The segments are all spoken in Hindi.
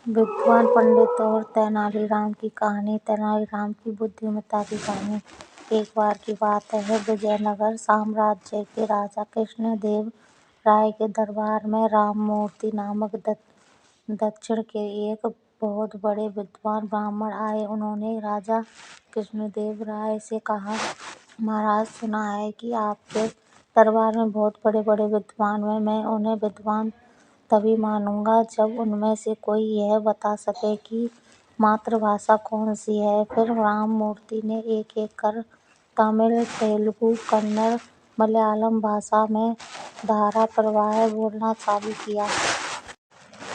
विद्वान पंडित और तेनालीराम की कहानी। तेनालीराम की बुद्धिमत्ता की कहानी। एक बार की बात है, विजयनगर साम्राज्य के राजा कृष्णदेव राय के दरबार में राममूर्ति नामक दक्षिण के एक बहुत बड़े विद्वान ब्राह्मण आए। उन्होंने राजा कृष्णदेव राय से कहा, महाराज, सुना है कि आपके दरबार में बहुत बड़े बड़े विद्वान हैं। मैं उन्हें विद्वान तभी मानूंगा जब उनमें से कोई यह बता सके कि मातृभाषा कौन सी है। फिर राममूर्ति ने एक एक कर तमिल, तेलुगु, कन्नड़, मलयालम भाषा में धाराप्रवाह बोलना चालू किया।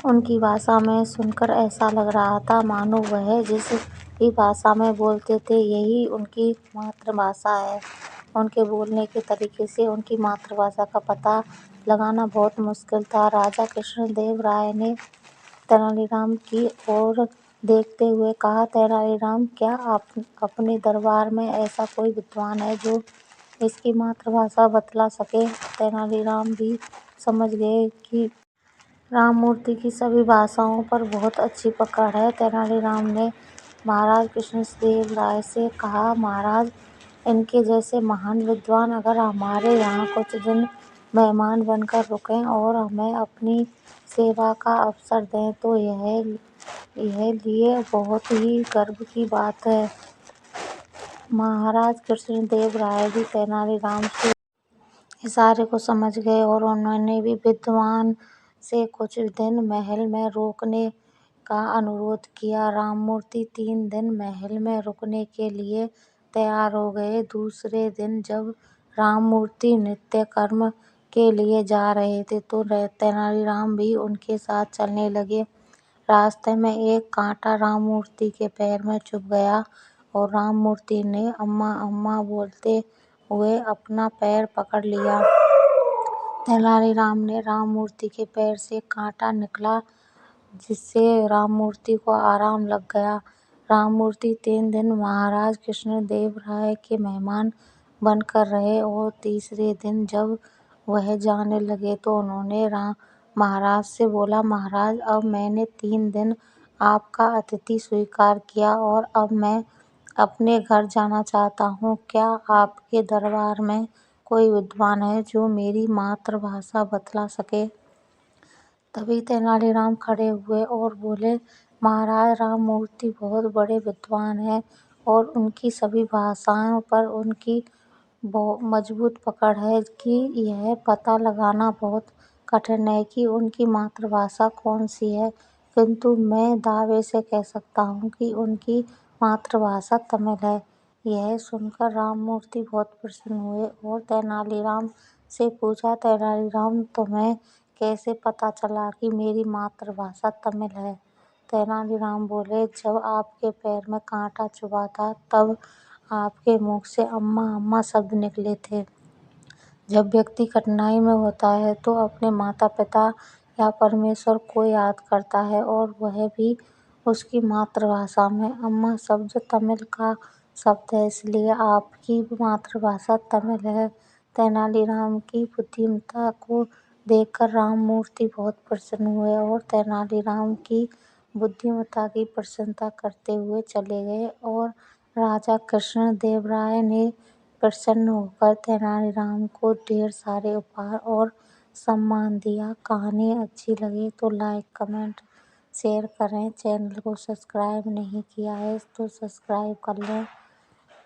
उनकी भाषा में सुनकर ऐसा लग रहा था मानो वह जिस भी भाषा में बोलते थे यही उनकी मातृभाषा है। उनके बोलने के तरीके से उनकी मातृभाषा का पता लगाना बहुत मुश्किल था। राजा कृष्णदेव राय ने तेनालीराम की ओर देखते हुए कहा, तेनालीराम, क्या अपने दरबार में ऐसा कोई विद्वान है जो इसकी मातृभाषा बतला सके। तेनालीराम भी समझ गए कि राममूर्ति की सभी भाषाओं पर बहुत अच्छी पकड़ है। तेनालीराम ने महाराज कृष्णदेव राय से कहा, महाराज, इनके जैसे महान विद्वान अगर हमारे यहाँ कुछ दिन मेहमान बनकर रुकें और हमें अपनी सेवा का अवसर दें तो यह लिए बहुत ही गर्व की बात है। महाराज कृष्णदेव राय भी तेनालीराम के इशारे को समझ गए और उन्होंने भी विद्वान से कुछ दिन महल में रुकने का अनुरोध किया। राममूर्ति 3 दिन महल में रुकने के लिए तैयार हो गए। दूसरे दिन जब राममूर्ति नित्य कर्म के लिए जा रहे थे तो तेनालीराम भी उनके साथ चलने लगे। रास्ते में एक कांटा राममूर्ति के पैर में चुभ गया और राममूर्ति ने अम्मा अम्मा बोलते हुए अपना पैर पकड़ लिया। तेनालीराम ने राममूर्ति के पैर से कांटा निकाला जिससे राममूर्ति को आराम लग गया। राममूर्ति 3 दिन महाराज कृष्णदेव राय के मेहमान बनकर रहे और तीसरे दिन जब वह जाने लगे तो उन्होंने महाराज से बोला, महाराज, अब मैंने 3 दिन आपका आतिथ्य स्वीकार किया और अब मैं अपने घर जाना चाहता हूँ। क्या आपके दरबार में कोई विद्वान है जो मेरी मातृभाषा बतला सके। तभी तेनालीराम खड़े हुए और बोले, महाराज, राममूर्ति बहुत बड़े विद्वान हैं और उनकी सभी भाषाओं पर उनकी मजबूत पकड़ है कि यह पता लगाना बहुत कठिन है कि उनकी मातृभाषा कौन सी है, किंतु मैं दावे से कह सकता हूँ कि उनकी मातृभाषा तमिल है। यह सुनकर राममूर्ति बहुत प्रसन्न हुए और तेनालीराम से पूछा, तेनालीराम, तुम्हें कैसे पता चला कि मेरी मातृभाषा तमिल है। तेनालीराम बोले, जब आपके पैर में कांटा चुभा था तब आपके मुख से अम्मा अम्मा शब्द निकले थे। जब व्यक्ति कठिनाई में होता है तो अपने माता पिता या परमेश्वर को याद करता है और वह भी उसकी मातृभाषा में। अम्मा शब्द तमिल का शब्द है, इसलिए आपकी मातृभाषा तमिल है। तेनालीराम की बुद्धिमत्ता को देखकर राममूर्ति बहुत प्रसन्न हुए और तेनालीराम की बुद्धिमत्ता की प्रशंसा करते हुए चले गए और राजा कृष्णदेव राय ने प्रसन्न होकर तेनालीराम को ढेर सारे उपहार और सम्मान दिया। कहानी अच्छी लगे तो लाइक, कमेंट, शेयर करें। चैनल को सब्सक्राइब नहीं किया है तो सब्सक्राइब कर लें।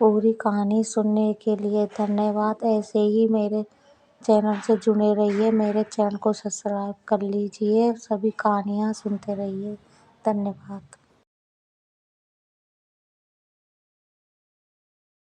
पूरी कहानी सुनने के लिए धन्यवाद। ऐसे ही मेरे चैनल से जुड़े रहिए। मेरे चैनल को सब्सक्राइब कर लीजिए। सभी कहानियाँ सुनते रहिए। धन्यवाद।